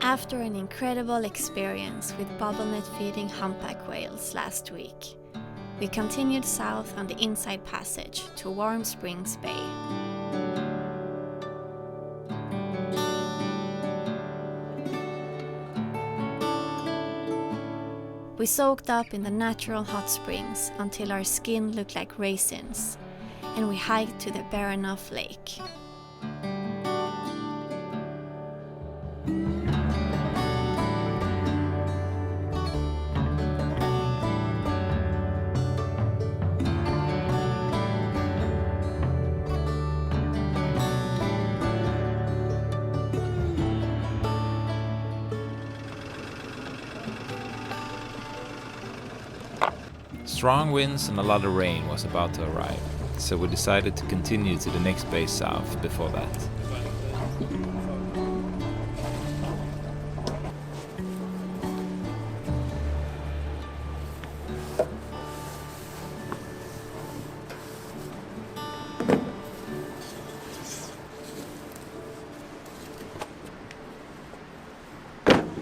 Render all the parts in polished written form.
After an incredible experience with bobblenet feeding humpback whales last week, we continued south on the inside passage to Warm Springs Bay. We soaked up in the natural hot springs until our skin looked like raisins, and we hiked to the Baranof Lake. Strong winds and a lot of rain was about to arrive, so we decided to continue to the next bay south before that.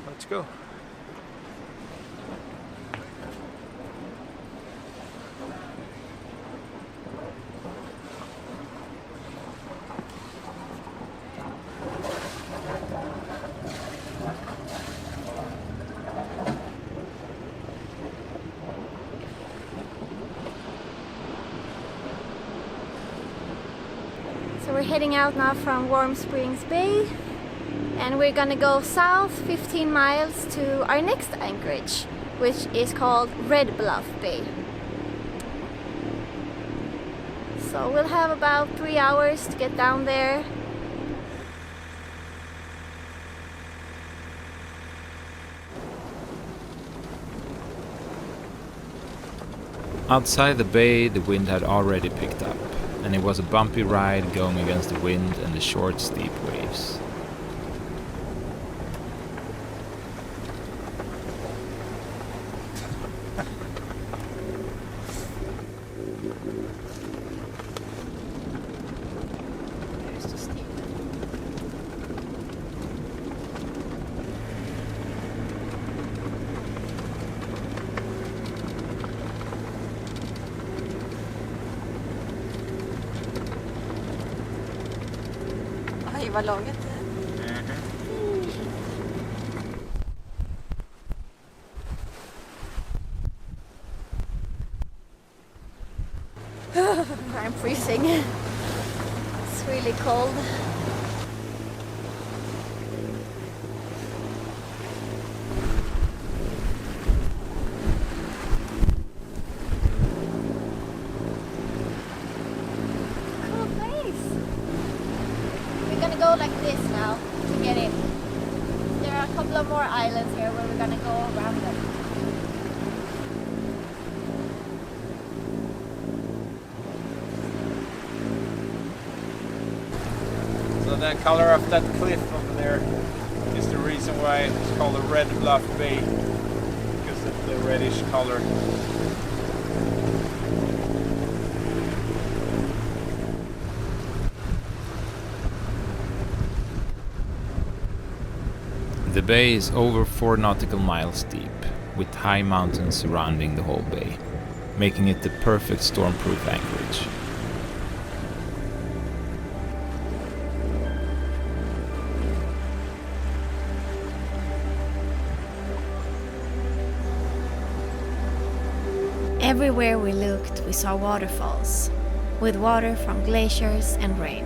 Let's go. So we're heading out now from Warm Springs Bay, and we're gonna go south 15 miles to our next anchorage, which is called Red Bluff Bay. So we'll have about 3 hours to get down there. Outside the bay, the wind had already picked up, and it was a bumpy ride going against the wind and the short, steep waves. Aj, vad långt det är. I'm freezing. It's really cold. Cool place. We're gonna go like this now to get in. There are a couple of more islands here where we're gonna go around them. So the color of that cliff over there is the reason why it's called the Red Bluff Bay, because of the reddish color. The bay is over 4 nautical miles deep, with high mountains surrounding the whole bay, making it the perfect stormproof anchorage. Everywhere we looked, we saw waterfalls, with water from glaciers and rain.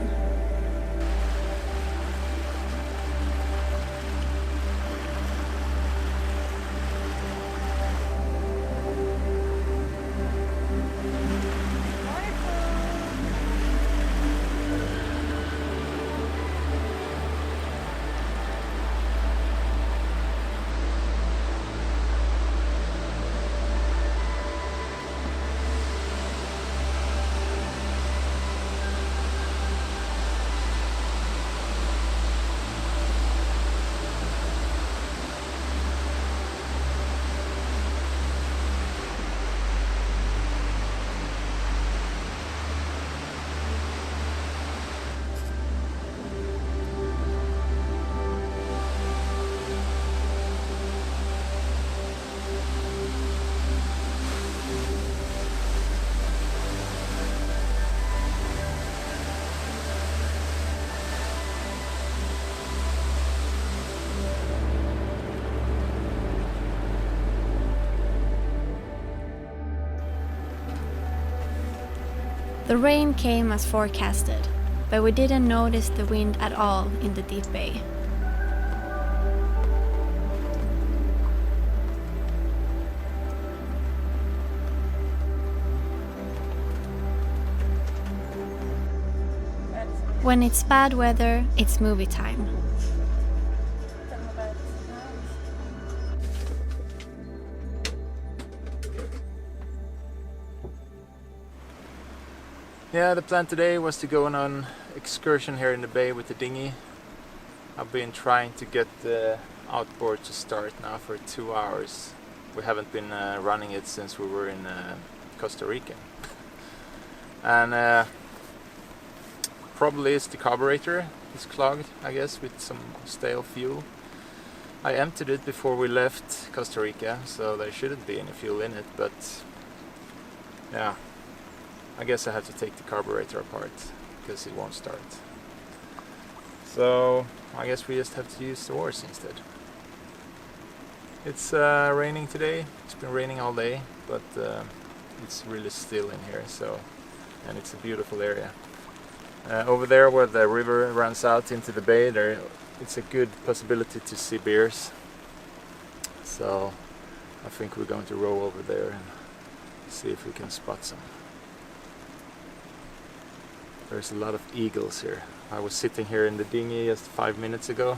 The rain came as forecasted, but we didn't notice the wind at all in the deep bay. When it's bad weather, it's movie time. Yeah, the plan today was to go on an excursion here in the bay with the dinghy. I've been trying to get the outboard to start now for 2 hours. We haven't been running it since we were in Costa Rica. And probably it's the carburetor. It's clogged, I guess, with some stale fuel. I emptied it before we left Costa Rica, so there shouldn't be any fuel in it, but yeah, I guess I have to take the carburetor apart because it won't start. So I guess we just have to use the oars instead. It's raining today. It's been raining all day, but it's really still in here, so, and it's a beautiful area. Over there where the river runs out into the bay, it's a good possibility to see bears. So I think we're going to row over there and see if we can spot some. There's a lot of eagles here. I was sitting here in the dinghy just 5 minutes ago,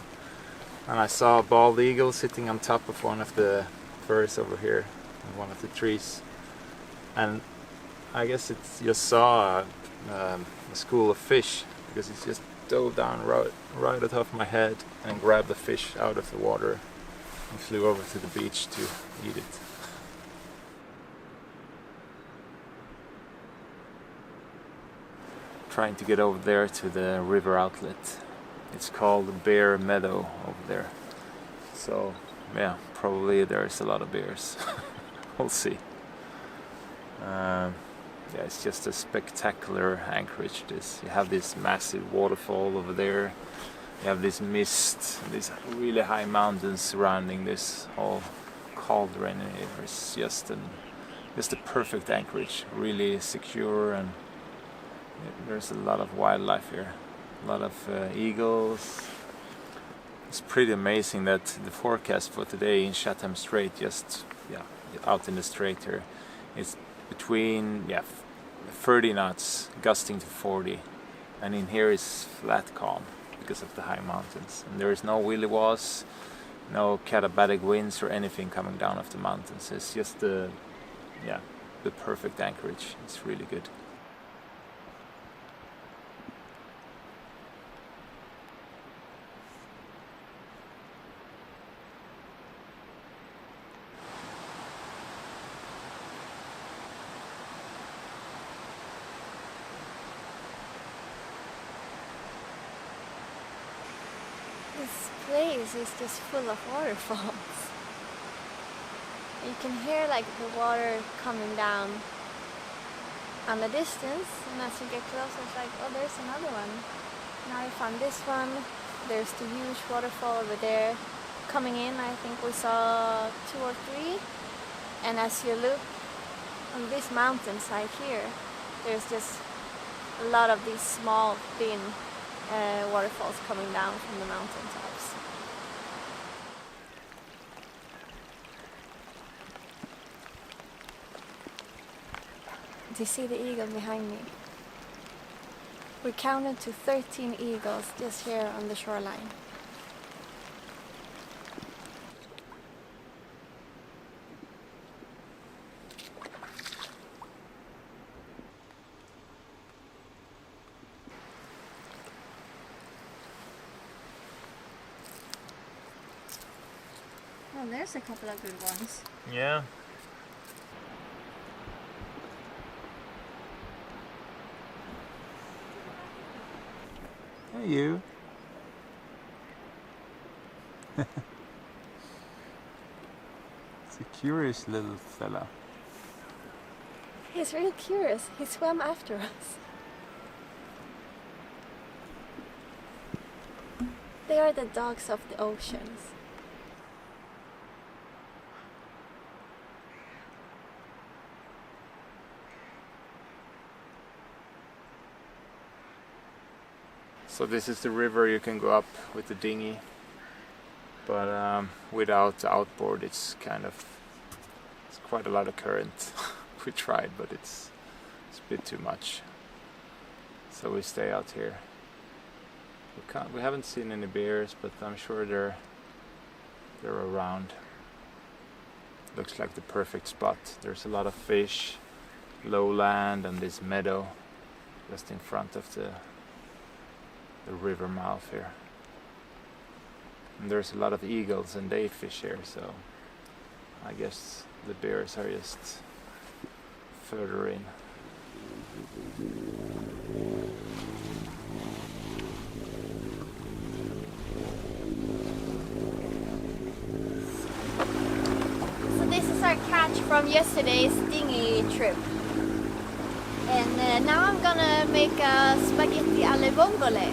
and I saw a bald eagle sitting on top of one of the firs over here, in one of the trees. And I guess it just saw a school of fish, because it just dove down right at top of my head and grabbed the fish out of the water and flew over to the beach to eat it. Trying to get over there to the river outlet. It's called Bear Meadow over there. So yeah, probably there's a lot of bears. We'll see. Yeah, it's just a spectacular anchorage. You have this massive waterfall over there. You have this mist, these really high mountains surrounding this whole cauldron. It's just a perfect anchorage, really secure, and there's a lot of wildlife here. A lot of eagles. It's pretty amazing that the forecast for today in Chatham Strait, just out in the strait here, is between 30 knots, gusting to 40, and in here is flat calm because of the high mountains, and there is no willy-waws, no katabatic winds or anything coming down off the mountains. It's just the perfect anchorage. It's really good. This place is just full of waterfalls. You can hear like the water coming down on the distance, and as you get closer it's like, oh, there's another one. Now I found this one. There's the huge waterfall over there. Coming in, I think we saw 2 or 3. And as you look on this mountainside here, there's just a lot of these small, thin waterfalls coming down from the mountaintops. Do you see the eagle behind me? We counted to 13 eagles just here on the shoreline. Well, there's a couple of good ones. Yeah. Hey, you. It's a curious little fella. He's really curious. He swam after us. They are the dogs of the oceans. So this is the river you can go up with the dinghy, but without the outboard it's quite a lot of current. We tried, but it's a bit too much. So we stay out here. We haven't seen any bears, but I'm sure they're around. Looks like the perfect spot. There's a lot of fish, low land, and this meadow just in front of the river mouth here. And there's a lot of eagles and day fish here, so I guess the bears are just further in. So this is our catch from yesterday's dinghy trip. And now I'm gonna make a spaghetti alle vongole,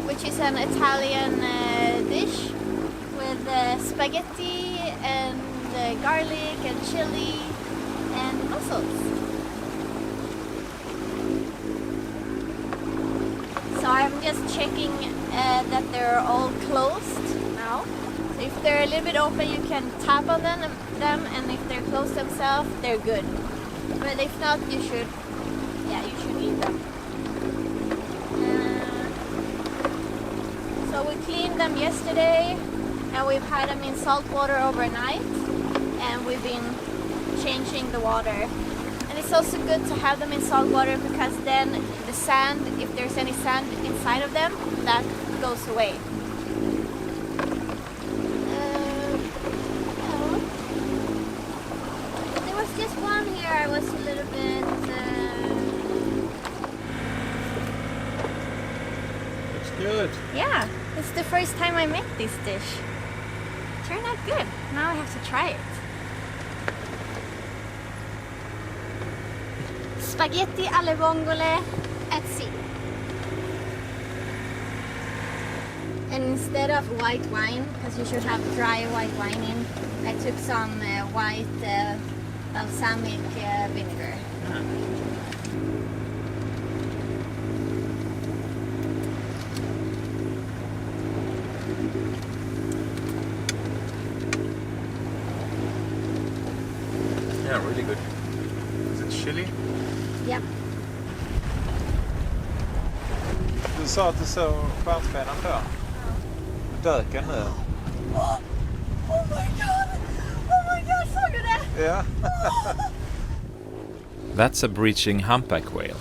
which is an Italian dish with spaghetti and garlic and chili and mussels. So I'm just checking that they're all closed now. So if they're a little bit open, you can tap on them, and if they're closed themselves, they're good. But if not, you should eat them. So we cleaned them yesterday, and we've had them in salt water overnight, and we've been changing the water. And it's also good to have them in salt water because then the sand, if there's any sand inside of them, that goes away. There was just one here I was a little bit... Looks good. Yeah, it's the first time I make this dish. Turned out good. Now I have to try it. Spaghetti alle vongole at sea. And instead of white wine, because you should have dry white wine in, I took some white balsamic vinegar. Yeah, really good. Is it chili? Yep. Du sa att du såg stjärnspännen på. Döken nu. Oh my god, såg du det? Ja. That's a breaching humpback whale.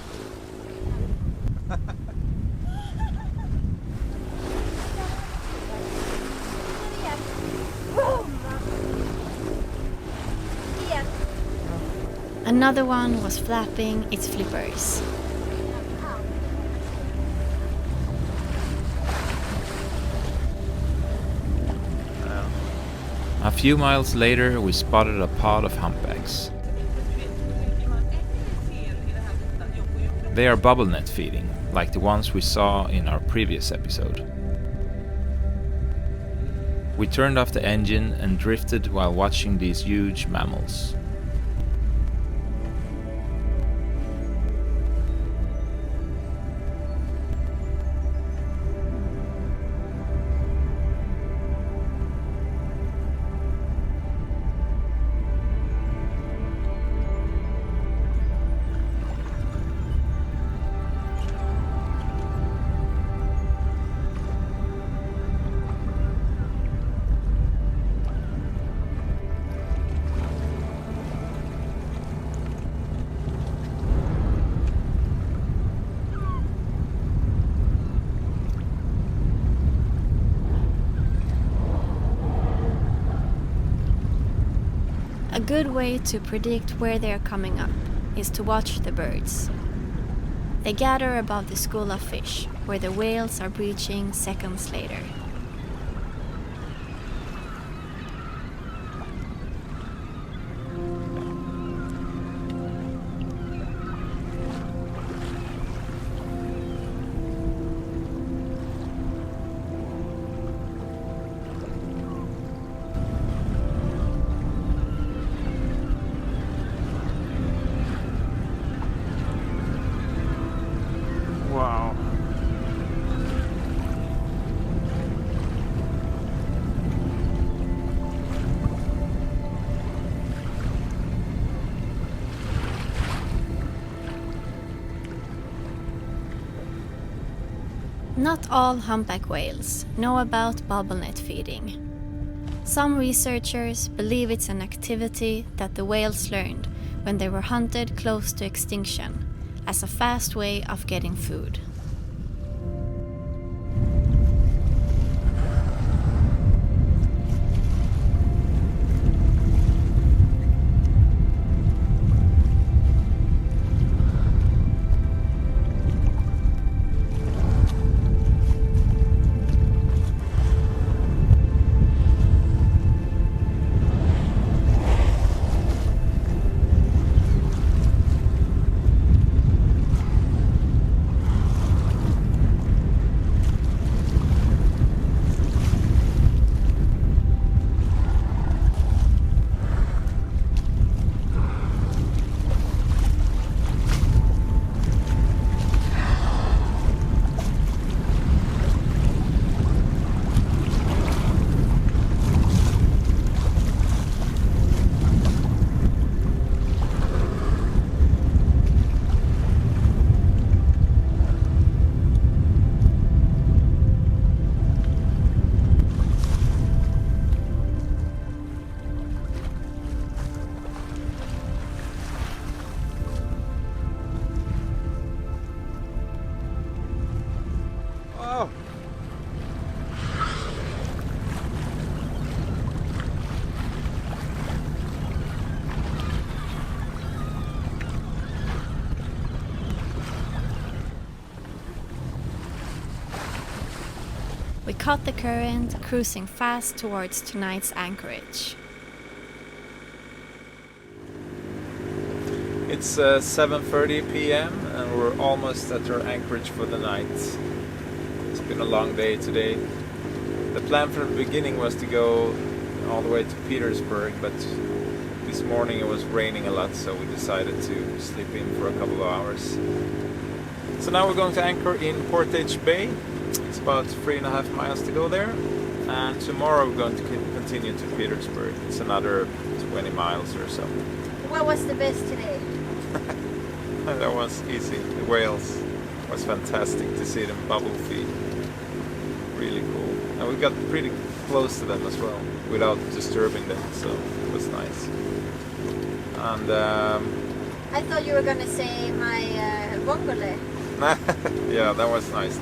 Another one was flapping its flippers. A few miles later, we spotted a pod of humpbacks. They are bubble net feeding, like the ones we saw in our previous episode. We turned off the engine and drifted while watching these huge mammals. A good way to predict where they are coming up is to watch the birds. They gather above the school of fish, where the whales are breaching seconds later. Wow. Not all humpback whales know about bobblenet feeding. Some researchers believe it's an activity that the whales learned when they were hunted close to extinction as a fast way of getting food. We caught the current, cruising fast towards tonight's anchorage. It's 7:30 p.m. and we're almost at our anchorage for the night. It's been a long day today. The plan from the beginning was to go all the way to Petersburg, but this morning it was raining a lot, so we decided to sleep in for a couple of hours. So now we're going to anchor in Forage Bay. It's about 3.5 miles to go there, and tomorrow we're going to continue to Petersburg. It's another 20 miles or so. What was the best today? That was easy. The whales was fantastic to see them bubble feed. Really cool. And we got pretty close to them as well without disturbing them, so it was nice. And I thought you were gonna say my vongole. yeah, that was nice.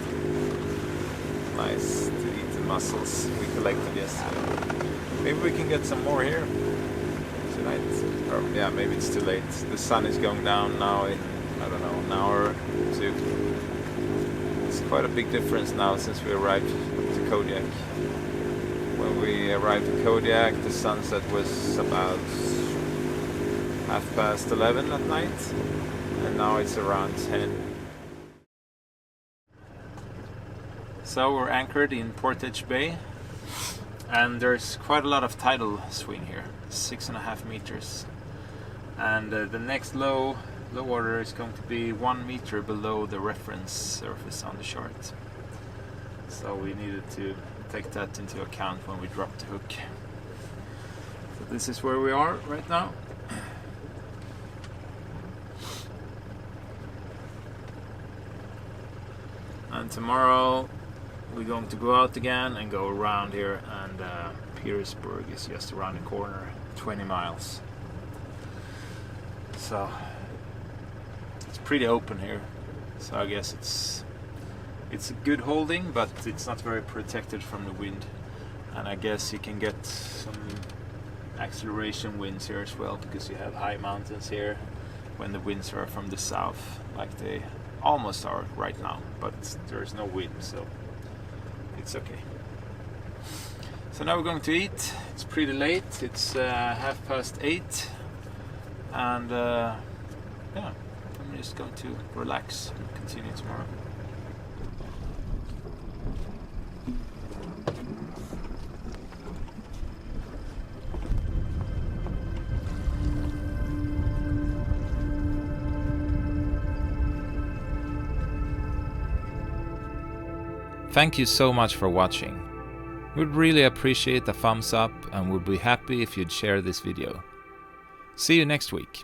Nice to eat the mussels we collected yesterday. Maybe we can get some more here tonight. Or, yeah, maybe it's too late. The sun is going down now in, I don't know, an hour or two. It's quite a big difference now since we arrived to Kodiak. When we arrived at Kodiak, the sunset was about 11:30 at night, and now it's around 10. So we're anchored in Forage Bay, and there's quite a lot of tidal swing here, 6.5 meters. And the next low water is going to be 1 meter below the reference surface on the chart. So we needed to take that into account when we drop the hook. So this is where we are right now. And tomorrow we're going to go out again and go around here, and Petersburg is just around the corner, 20 miles. So it's pretty open here, so I guess it's a good holding, but it's not very protected from the wind. And I guess you can get some acceleration winds here as well, because you have high mountains here when the winds are from the south, like they almost are right now, but there's no wind, so it's okay. So now we're going to eat. It's pretty late. It's 8:30, and yeah, I'm just going to relax and continue tomorrow. Thank you so much for watching. We'd really appreciate a thumbs up and would be happy if you'd share this video. See you next week.